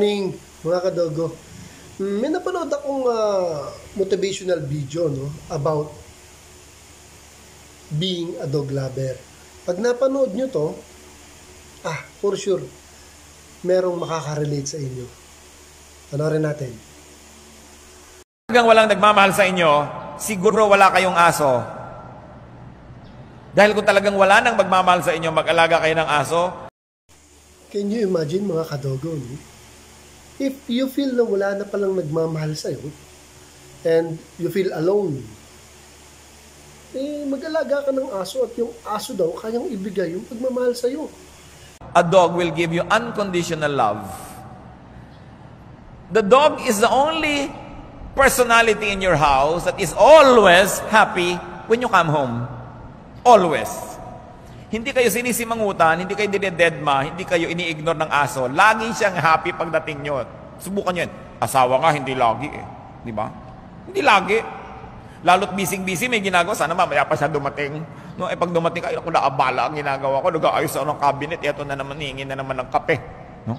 morning, mga kadogo. May napanood akong motivational video, no, about being a dog lover. Pag napanood nyo to, for sure, merong makaka-relate sa inyo. Panoorin natin. Hanggang walang nagmamahal sa inyo, siguro wala kayong aso. Dahil kung talagang wala nang magmamahal sa inyo, mag-alaga kayo ng aso. Can you imagine, mga kadogo, no? If you feel na wala na palang nagmamahal sa'yo, and you feel alone, mag-alaga ka ng aso at yung aso daw kayang ibigay yung pagmamahal sa'yo. A dog will give you unconditional love. The dog is the only personality in your house that is always happy when you come home. Always. Hindi kayo sinisimangutan, hindi kayo dinededma, hindi kayo ini-ignore ng aso. Lagi siyang happy pagdating nyo. Subukan nyo yan. Asawa nga, hindi lagi eh. Di ba? Hindi lagi. Lalo't busy-busy, may ginagawa. Sana mamaya pa siya dumating. No, pag dumating ka, ako naabala ang ginagawa ko. Nag-aayos ako ng cabinet. Ito na naman, hingin na naman ng kape. No?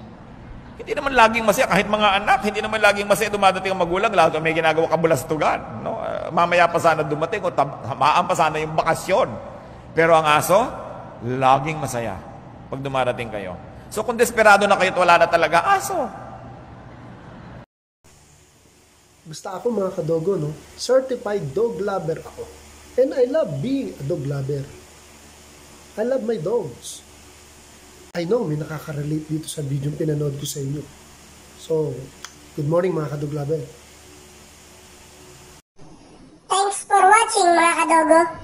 Hindi naman laging masaya. Kahit mga anak, hindi naman laging masaya dumadating ang magulang. Lalo may ginagawa kabulastugan. No? Mamaya pa sana dumating o tamaan pa sana yung bakasyon. Pero ang aso, laging masaya pag dumarating kayo. So kung desperado na kayo at wala na talaga, aso. Basta ako, mga kadogo, no? Certified dog lover ako. And I love being a dog lover. I love my dogs. I know may nakaka-relate dito sa video yung pinanood ko sa inyo. So, good morning, mga kadog lover. Thanks for watching, mga kadogo.